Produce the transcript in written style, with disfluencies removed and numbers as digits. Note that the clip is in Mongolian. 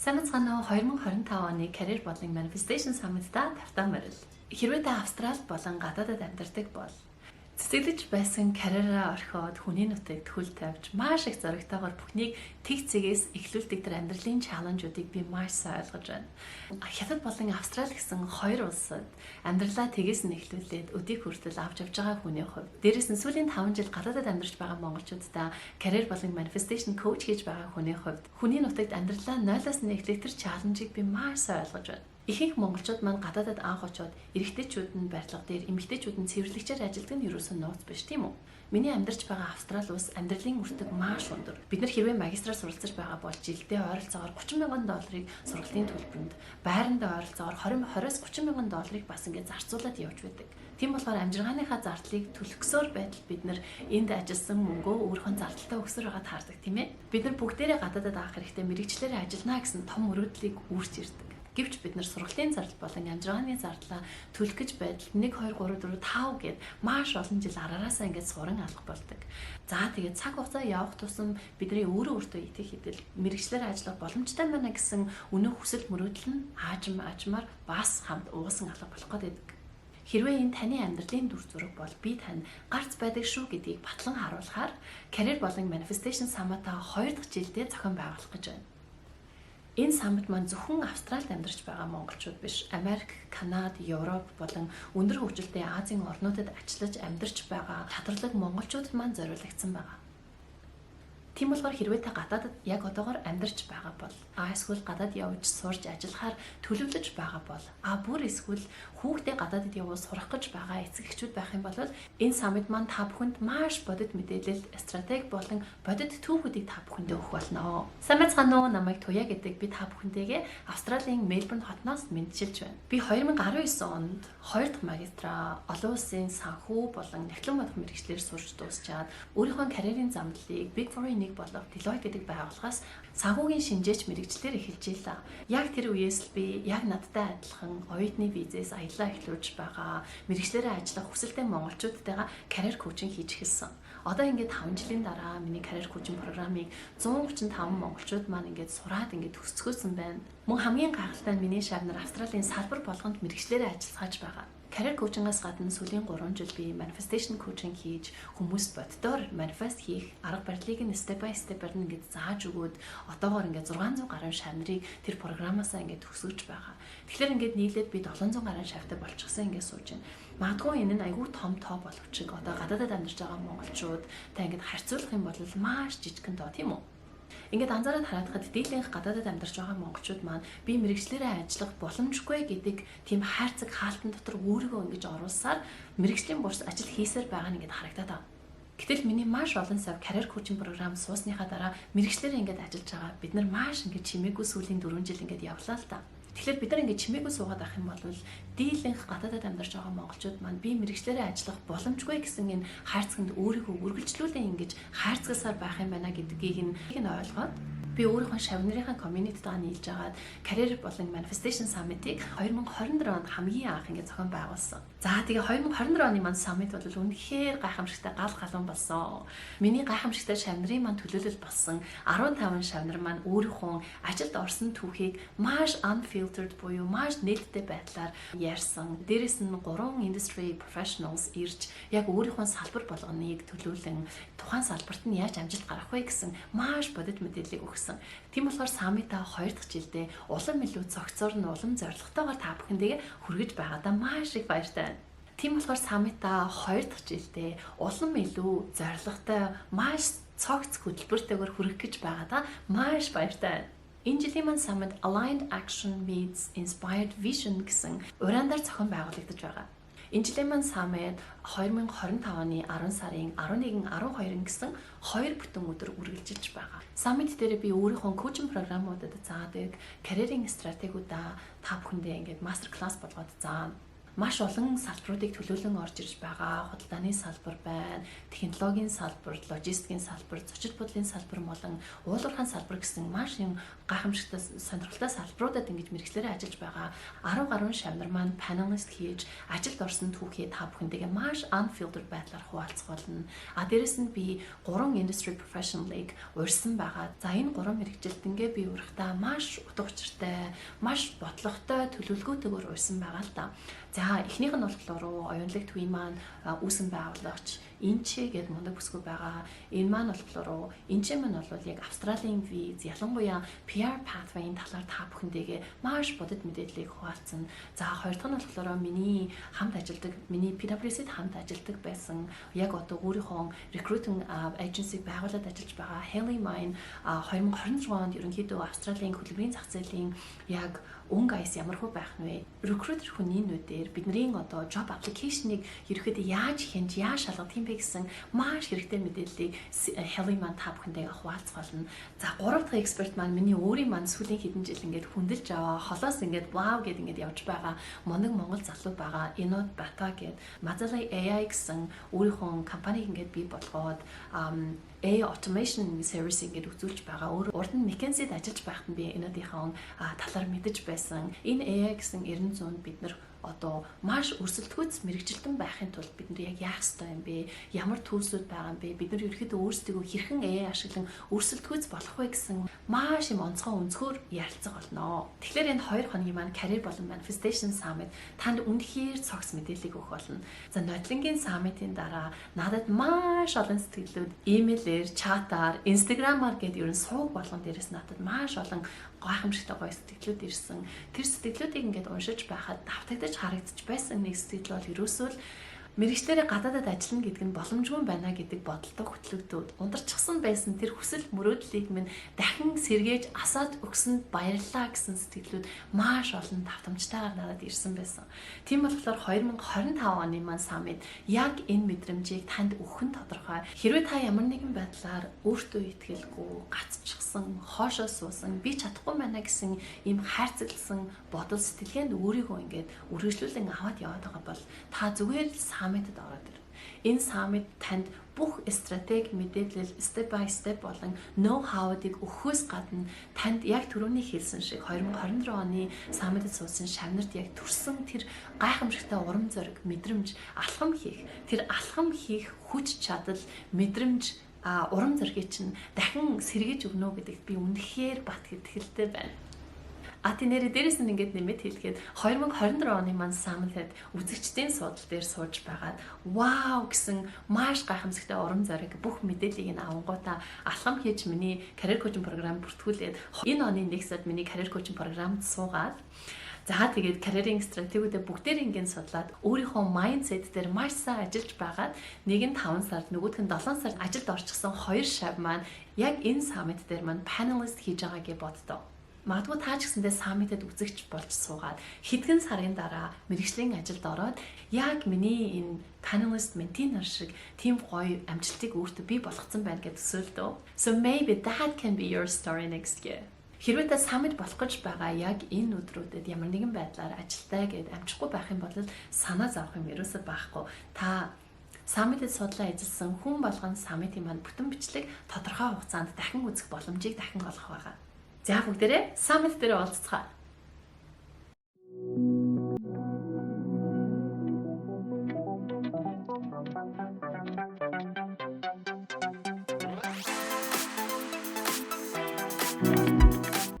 Санацгаана 2025 оны Career болон Manifestation Summit-та тавтан морил. Хэрвээ та Австрал болон гадаадад амьдардаг бол цэцэглэж байсан карьераа орхиод хүний нутагт хөл тавьж маш их зоригтойгоор бүхнийг тэг цэгээс эхлүүлдэг тэр амьдралын чаленжуудыг би маш сайн ойлгож байна. Хятад болон Австрал гэсэн хоёр улсад амьдралаа тэгээс нь эхлүүлээд өдийг хүртэл авч явж байгаа хүний хувьд дээрээс нь сүүлийн 5 жил гадаадад амьдарч байгаа монголчуудаа career болон manifestation coach хийж байгаа хүний хувьд хүний нутагт амьдралаа 0-аас 1 эхлэх тэр чаленжийг би маш сайн ойлгож байна. Ихэнх монголчууд маань гадаадад анх очоод эрэгтэйчүүд нь барилга дээр, эмэгтэйчүүд нь цэвэрлэгчээр ажилдаг нь ерөөсөө нууц биш тийм үү? Миний амьдарч байгаа Австрали улс амьдралын үртэг маш өндөр. Бид нар хэрвээ магистраар суралцж байгаа бол жилдээ ойролцоогоор $30,000 сургалтын төлбөрөнд, байрандаа ойролцоогоор $20-30 мянган бас ингээд зарцуулаад явж байдаг. Тийм болохоор амжиргааныхаа зардлыг төлөхсөөр байтал бид нар энд ажилласан мөнгөө өөрийнхөө зардалтаа өгсөөр байгаад хардаг тийм ээ. Бид нар бүгдээрээ гадаадад авах хэрэгтэй мэрэгчлэрээ ажиллана гэсэн том өрөөдлийг үүрч ирдэг. Гэвч бид нар сургалтын зардал болон амжиргааны зардлаа төлөх гэж байтал 1 2 3 4 5 гэд маш олон жил араараасаа ингээд суран алга болдог. За тэгээд цаг хугацаа явах тусам бидний өөртөө итгэх хэдэл мэрэгчлэр ажиллах боломжтой байна гэсэн үнэн хүсэл мөрөөдөл нь аажмаар бас хамт уусан алга болох гэдэг. Хэрвээ энэ таны амьдралын дүр зураг бол би тань гарц байдаг шүү гэдгийг батлан харуулахаар Career болон Manifestation Summit-а 2 дахь жилдээ зохион байгуулах гэж байна. Энэ саммит маань зөвхөн Австралид амьдарч байгаа монголчууд биш, Америк, Канада, Европ болон өндөр хөгжилтэй Азийн орнуудад ажиллаж амьдарч байгаа чадварлаг монголчуудад маань зориулагдсан байгаа. Тийм болохоор хэрвээ та гадаадад яг одоогоор амьдарч байгаа бол эсвэл гадаад явж сурж ажиллахаар төлөвлөж байгаа бол бүр эсвэл хүүхдээ гадаадад явуул сурах гэж байгаа эцэг эхчүүд байх юм бол энэ саммит маань та бүхэнд маш бодит мэдээлэл, стратеги болон бодит түүхүүдийг та бүхэндээ өгөх болно. Санацгаана уу, намайг Туя гэдэг би та бүхэнтэйгээ Австралийн Мельбурн хотноос мэдчилж байна. Би 2019 онд 2 дахь магистраа олон улсын санхүү болон нөхлөн бодох мэргэжлээр сурч дуусчаад өөрийнхөө карьерийн замдлыг Big Four-ийн болох Deloitte гэдэг байгууллагаас санхүүгийн шинжээч мэргэжлэр эхэлж ийлээ. Яг тэр үеэс л би яг надтай адилхан оюутны визээс аяллаа эхлүүлж байгаа мэргэжлэрээ ажиллах хүсэлтэй монголчуудтайгаа career coaching хийж эхэлсэн. Одоо ингээд 5 жилийн дараа миний career coaching программыг 135 монголчууд маань ингээд сураад ингээд төсцгөөсөн байна. Мөн хамгийн гайхалтай нь миний шавнар Австралийн салбар болгонд мэргэжлэрээ ажиллаж байгаа. Career coaching-аас гадна сүүлийн 3 жил би manifestation coaching хийж хүмүүст боддоор manifest хийх арга барилыг нь step by step-аар ингээд зааж өгөөд одоогоор ингээд 600 гаруй шавнарыг тэр программаасаа ингээд төсөж байгаа. Тэгэхээр ингээд нийлээд би 700 гаруй шавтай болчихсон ингээд сууж байна. Магадгүй энэ нь айгүй том тоо боловч одоо гадаадад амьдарч байгаа монголчууд та ингээд харьцуулах юм бол маш жижигхэн тоо тийм үү? Ингээд анзаараад харахад дийлэнх гадаадад амьдарч байгаа монголчууд маань би мэрэгчлэрээ ажиллах боломжгүй гэдэг тийм хайрцаг хаалтан дотор өөрийгөө ингэж оруулсаар мэрэгжлийн бурс ажил хийсээр байгаа нь ингээд харагдаад байна. Гэтэл миний маш олон сав career coaching програм суусныхаа дараа мэрэгчлэрээ ингээд ажиллаж байгаа бид нар маш ингээд чимээгүй сүүлийн 4 жил ингээд явлаа л та. Тэгэхээр бид нар ингээд чимээгүй суугаад авах юм бол дийлэнх гадаадад амьдарч байгаа монголчууд маань би мэрэгчлэрээ ажиллах боломжгүй гэсэн энэ хайрцагт өөрийгөө үргэлжлүүлэн ингэж хайрцагсаар байх юм байна гэдгийг нь ойлгоод би өөрийнхөө шавнырынхаа community-тэйгээ нийлж агаад Career болон Manifestation Summit-ыг 2024 онд хамгийн анх ингээд зохион байгуулсан. За тэгээ 2024 оны маань summit бол үнэхээр гайхамшигтай гал галуун болсон. Миний гайхамшигтай шавнырын маань төлөөлөл болсон 15 шавнар маань өөрийнхөө ажилд орсон түүхийг маш unfiltered буюу маш нээлттэй байдлаар ярьсан. Дээрээс нь 3 industry professionals ирж яг өөрийнхөө салбар болгоныг төлөөлөн тухайн салбарт нь яаж амжилт гарах вэ гэсэн маш бодит мэдээллийг өгсөн. Тийм болохоор саммита 2 дахь жилдээ улам илүү цогцоор нь улам зорилготойгоор та бүхэндээ хүргэж байгаадаа маш их баяртай байна. Тийм болохоор саммита 2 дахь жилдээ улам илүү зорилготой маш цогц хөтөлбөртэйгээр хүргэх гэж байгаадаа маш баяртай байна. Энэ жилийн маань саммит Aligned Action Meets Inspired Vision гэсэн уриандаар зохион байгуулагдаж байгаа. Энэ жилийн маань саммит 2025 оны 10 сарын 11, 12 гэсэн 2 бүтэн өдөр үргэлжилж байгаа. Саммит дээр би өөрийнхөө коучинг програмуудад заадаг, карьерийн стратегиудаа та бүхэндээ ингээд мастер класс болгоод заана. маш олон салбаруудыг төлөөлөн орж ирж байгаа. Худалдааны салбар байна, технологийн салбар, логистикийн салбар, зочид бодлын салбар болон уулуурхайн салбар гэсэн маш юм гайхамшигтай сонирхолтой салбаруудад ингэж мэргэжлэрээ ажиллаж байгаа 10 гаруй шавнар маань panelist хийж ажилд орсон түүхээ та бүхэндээ маш unfiltered байдлаар хуваалцах болно. Дээрэс нь би 3 industry professional-ыг урьсан байгаа. За энэ 3 мэргэжилтэнгээ би урахтаа маш утга учиртай, маш бодлоготой төлөвлөгөөтэйгээр урьсан байгаа л да. За эхнийх нь болохоор оюунлаг төвийн маань үүсэн байгуулагч Инчэ гэдэг мундаг бүсгүй байгаа. Энэ маань болохоор Инчэ маань бол яг Австралийн виз, ялангуяа PR pathway-ийн талаар та бүхэндээ маш бодит мэдээллийг хуваалцсан. За хоёр дахь нь болохоор миний хамт ажилладаг, миний PwC-д хамт ажилладаг байсан. Яг одоо өөрийнхөө recruiting agency байгуулад ажиллаж байгаа Haley маань 2026 онд ерөнхийдөө Австралийн хөдөлмөрийн зах зээлийн яг өнгө айс ямархуу байх нь вэ? Recruiter хүний нүдээр бидний одоо job application-ыг ерөөхдөө яаж хянж, яаж шалгах юм бэ гэсэн маш хэрэгтэй мэдээллийг Haley маань та бүхэндээ хуваалцах болно. За гурав дахь эксперт маань миний өөрийн маань сүүлийн хэдэн жил ингээд хүндэлж аваа, холоос ингээд wow гэд ингээд явж байгаа мундаг монгол залуу байгаа. Инод Бата гэд Mazalay AI гэсэн өөрийнхөө компаниг ингээд бий болгоод AI automation service ингээд үзүүлж байгаа. Урд нь McKinsey-д ажиллаж байхад нь би энэдийнхээ талаар мэдэж байсан. Энэ AI гэсэн 900-д бид нар одоо маш өрсөлдөхүйц мэрэгжилтэн байхын тулд бид нар яг яах ёстой юм бэ? Ямар төлөвлөсүүд байгаа юм бэ? Бид нар ерөөхдөө өөрсдөө хэрхэн AI ашиглан өрсөлдөхүйц болох вэ гэсэн маш юм онцгой өнцгөр ярилцах болно. Тэгэхээр энэ 2 хоногийн маань career болон manifestation summit танд үнэхээр цогц мэдээллийг өгөх болно. За нотлонгийн summit-ийн дараа надад маш олон сэтгэлүүд имэйлээр, чатаар, инстаграмаар гээд ерөн сууг болгон дээрээс надад маш олон гайхамшигтай гоё сэтгэлүүд ирсэн. Тэр сэтгэлүүдийг ингээд уншиж байхад давтагдаж харагдаж байсан нэг сэтгэл бол ерөөсөө л мэргэжлэрээ гадаадад ажиллана гэдэг нь боломжгүй байна гэдэг бодолтой хөтлөгдөөд ундарчихсан байсан тэр хүсэл мөрөөдлийг минь дахин сэргээж асаад өгсөнд баярлалаа гэсэн сэтгэлүүд маш олон давтамжтайгаар надад ирсэн байсан. Тийм болохоор 2025 оны маань summit яг энэ мэдрэмжийг танд өгөх нь тодорхой. Хэрвээ та ямар нэгэн байдлаар өөртөө итгэлгүй, гацчихсан, хоошоо суусан, би чадахгүй байна гэсэн ийм хайрцагласан бодол сэтгэлгээнд өөрийгөө ингээд үргэлжлүүлэн аваад яваад байгаа бол та зүгээр summit-д ороод ир. Энэ summit танд бүх стратеги, мэдээлэл, step by step болон know how-ыг өгөхөөс гадна танд яг түрүүний хэлсэн шиг 2024 оны summit-д суусан шавнарт яг төрсөн тэр гайхамшигтай урам зориг, мэдрэмж, алхам хийх хүч чадал, мэдрэмж урам зориг чинь дахин сэргээж өгнө гэдэгт би үнэхээр бат итгэлтэй байна. Нэрээ дээрээс нь ингээд нэмэт хэлгээд 2024 оны маань summit-д үзэгчдийн суудлын дээр сууж байгаад вау гэсэн маш гайхамшигтай урам зориг бүх мэдээллийг нь авангуудаа алхам хийж миний career coaching програм бүртгүүлээд энэ оны 1 сард миний career coaching програмд суугаад тэгээд карьерийн стратегиудаа бүгдээр ингээд судлаад өөрийнхөө mindset дээр маш сайн ажиллаж байгаад нэг нь 5 сард нөгөөх нь 7 сард ажилд орчихсон 2 шав маань яг энэ summit дээр маань panelist хийж байгаа гэж боддоо. Магадгүй та ч гэсэндээ summit-д үзэгч болж суугаад хэдхэн сарын дараа мэргэжлийн ажилд ороод яг миний энэ panelist mentee нар шиг тийм гоё амжилтыг өөртөө бий болгоцсон байна гэж төсөөлдөө. So maybe that can be your story next year. Хэрвээ та summit болох гэж байгаа яг энэ өдрүүдэд ямар нэгэн байдлаар ажилтаа гэд амжихгүй байх юм бол санаа зовох юм ерөөсөө байхгүй. Та summit-д судлаа ажилласан хүн болгон summit-ийн маань бүтэн бичлэг тодорхой хугацаанд дахин үзэх боломжийг дахин олгох байгаа. За бүгдээрээ summit дээр уулзцгаая.